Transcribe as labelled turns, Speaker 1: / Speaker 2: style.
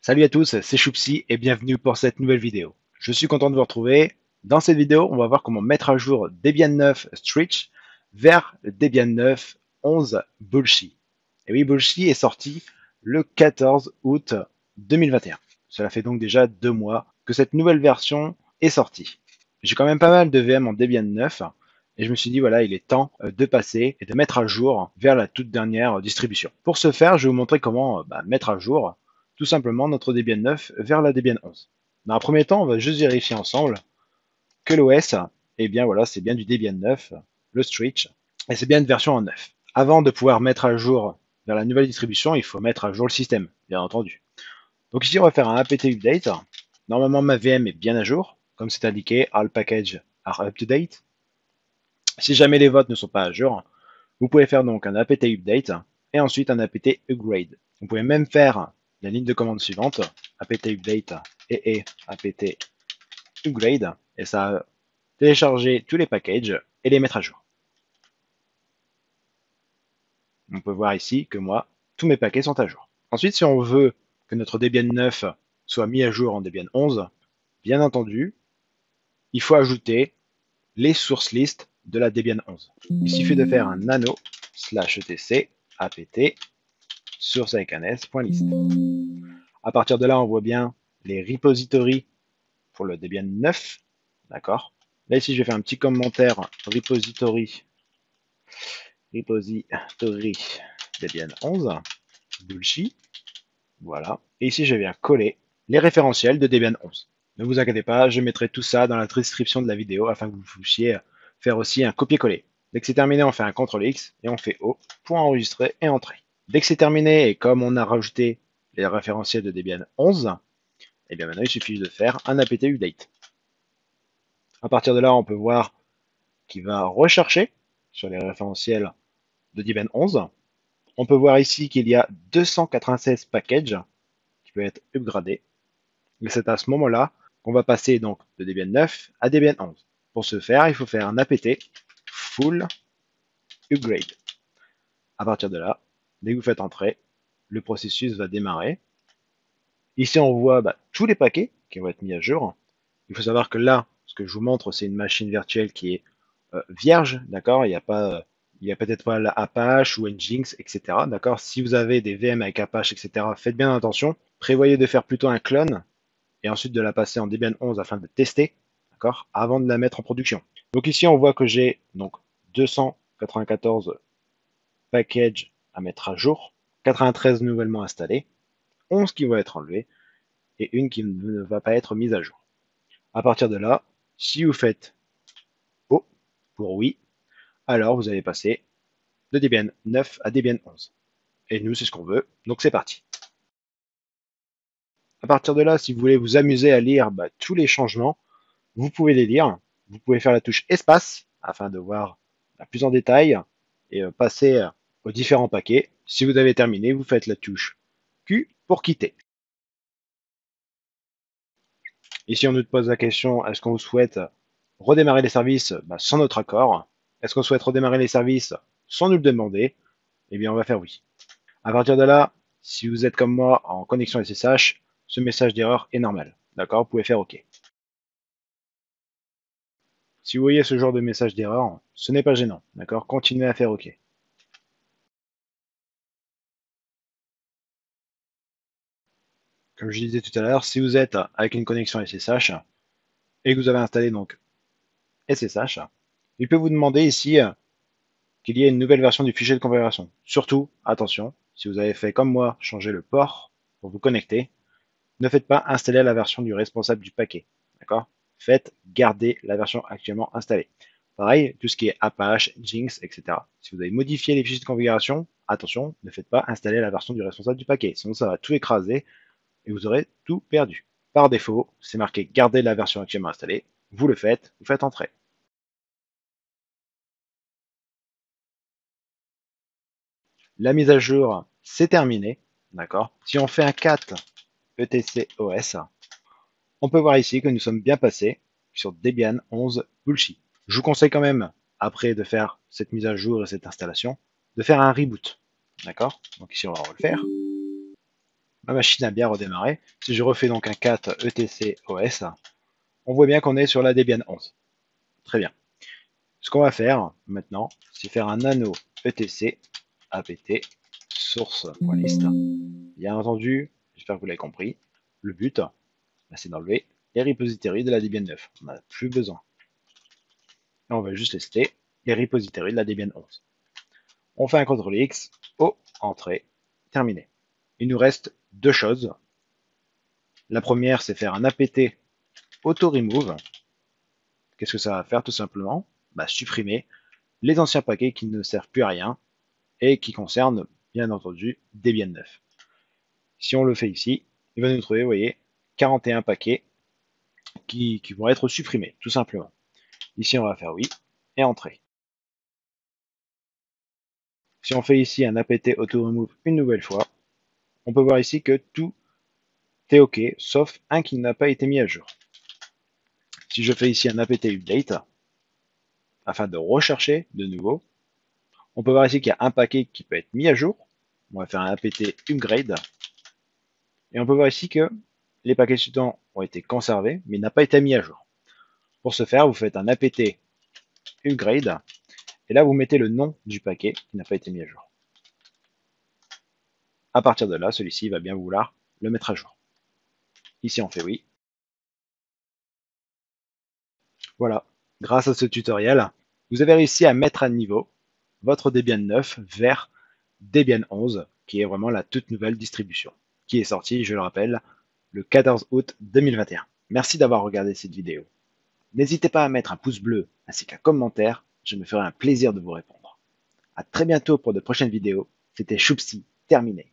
Speaker 1: Salut à tous, c'est Choupsi et bienvenue pour cette nouvelle vidéo. Je suis content de vous retrouver. Dans cette vidéo, on va voir comment mettre à jour Debian 9 Stretch vers le Debian 9 11 Bullshy. Et oui, Bullshy est sorti le 14 août 2021. Cela fait donc déjà 2 mois que cette nouvelle version est sortie. J'ai quand même pas mal de VM en Debian 9 et je me suis dit voilà, il est temps de passer et de mettre à jour vers la toute dernière distribution. Pour ce faire, je vais vous montrer comment mettre à jour tout simplement notre Debian 9 vers la Debian 11. Dans un premier temps, on va juste vérifier ensemble que l'OS, eh bien voilà, c'est bien du Debian 9, le Stretch, et c'est bien une version en 9. Avant de pouvoir mettre à jour vers la nouvelle distribution, il faut mettre à jour le système, bien entendu. Donc ici, on va faire un apt update. Normalement, ma VM est bien à jour, comme c'est indiqué, all packages are up to date. Si jamais les votes ne sont pas à jour, vous pouvez faire donc un apt update et ensuite un apt upgrade. Vous pouvez même faire la ligne de commande suivante, apt update et apt upgrade, et ça va télécharger tous les packages et les mettre à jour. On peut voir ici que moi, tous mes paquets sont à jour. Ensuite, si on veut que notre Debian 9 soit mis à jour en Debian 11, bien entendu, il faut ajouter les source list de la Debian 11. Il suffit de faire un nano /etc apt source avec un s.list. À partir de là, on voit bien les repositories pour le Debian 9. D'accord. Là, ici, je vais faire un petit commentaire repository Debian 11, Bullshy. Voilà. Et ici, je viens coller les référentiels de Debian 11. Ne vous inquiétez pas, je mettrai tout ça dans la description de la vidéo afin que vous puissiez faire aussi un copier-coller. Dès que c'est terminé, on fait un CTRL-X et on fait O pour enregistrer et entrer. Dès que c'est terminé, et comme on a rajouté les référentiels de Debian 11, et bien maintenant il suffit de faire un apt update. À partir de là, on peut voir qu'il va rechercher sur les référentiels de Debian 11. On peut voir ici qu'il y a 296 packages qui peuvent être upgradés. Et c'est à ce moment-là qu'on va passer donc de Debian 9 à Debian 11. Pour ce faire, il faut faire un apt full upgrade. À partir de là, dès que vous faites entrer, le processus va démarrer. Ici, on voit tous les paquets qui vont être mis à jour. Il faut savoir que là, ce que je vous montre, c'est une machine virtuelle qui est vierge, d'accord. Il y a peut-être pas la Apache ou Nginx, etc. D'accord. Si vous avez des VM avec Apache, etc., faites bien attention. Prévoyez de faire plutôt un clone et ensuite de la passer en Debian 11 afin de tester, d'accord, avant de la mettre en production. Donc ici, on voit que j'ai donc 294 packages à mettre à jour, 93 nouvellement installés, 11 qui vont être enlevés et une qui ne va pas être mise à jour. À partir de là, si vous faites O pour oui, alors vous allez passer de Debian 9 à Debian 11. Et nous, c'est ce qu'on veut, donc c'est parti. À partir de là, si vous voulez vous amuser à lire tous les changements, vous pouvez les lire. Vous pouvez faire la touche espace afin de voir plus en détail et passer aux différents paquets. Si vous avez terminé, vous faites la touche Q pour quitter. Ici, on nous pose la question, est-ce qu'on souhaite redémarrer les services sans notre accord? Est-ce qu'on souhaite redémarrer les services sans nous le demander? Eh bien, on va faire oui. À partir de là, si vous êtes comme moi en connexion SSH, ce message d'erreur est normal. D'accord? Vous pouvez faire OK. Si vous voyez ce genre de message d'erreur, ce n'est pas gênant. D'accord? Continuez à faire OK. Comme je disais tout à l'heure, si vous êtes avec une connexion SSH et que vous avez installé donc SSH, il peut vous demander ici qu'il y ait une nouvelle version du fichier de configuration. Surtout, attention, si vous avez fait comme moi, changer le port pour vous connecter, ne faites pas installer la version du responsable du paquet. D'accord? Faites garder la version actuellement installée. Pareil, tout ce qui est Apache, Jinx, etc. Si vous avez modifié les fichiers de configuration, attention, ne faites pas installer la version du responsable du paquet. Sinon, ça va tout écraser et vous aurez tout perdu. Par défaut, c'est marqué garder la version actuellement installée. Vous le faites, vous faites entrer. La mise à jour, c'est terminé. D'accord. Si on fait un cat etc.os, on peut voir ici que nous sommes bien passés sur Debian 11 Bullshy. Je vous conseille quand même, après de faire cette mise à jour et cette installation, de faire un reboot. D'accord. Donc ici, on va refaire. Ma machine a bien redémarré. Si je refais donc un cat etc os, on voit bien qu'on est sur la Debian 11. Très bien. Ce qu'on va faire maintenant, c'est faire un nano etc apt source.list. Bien entendu, j'espère que vous l'avez compris, le but, c'est d'enlever les repositories de la Debian 9. On n'en a plus besoin. Et on va juste tester les repositories de la Debian 11. On fait un CTRL-X, O, entrée, terminé. Il nous reste deux choses. La première, c'est faire un apt auto-remove. Qu'est-ce que ça va faire tout simplement? Supprimer les anciens paquets qui ne servent plus à rien et qui concernent bien entendu Debian 9. Si on le fait ici, il va nous trouver, vous voyez, 41 paquets qui vont être supprimés, tout simplement. Ici, on va faire oui et entrer. Si on fait ici un apt auto-remove une nouvelle fois, on peut voir ici que tout est OK, sauf un qui n'a pas été mis à jour. Si je fais ici un apt update, afin de rechercher de nouveau, on peut voir ici qu'il y a un paquet qui peut être mis à jour. On va faire un apt upgrade. Et on peut voir ici que les paquets suivants ont été conservés, mais n'a pas été mis à jour. Pour ce faire, vous faites un apt upgrade, et là vous mettez le nom du paquet qui n'a pas été mis à jour. À partir de là, celui-ci va bien vouloir le mettre à jour. Ici on fait oui. Voilà, grâce à ce tutoriel, vous avez réussi à mettre à niveau votre Debian 9 vers Debian 11, qui est vraiment la toute nouvelle distribution, qui est sortie, je le rappelle, le 14 août 2021. Merci d'avoir regardé cette vidéo. N'hésitez pas à mettre un pouce bleu ainsi qu'un commentaire, je me ferai un plaisir de vous répondre. À très bientôt pour de prochaines vidéos. C'était Choupsi, terminé.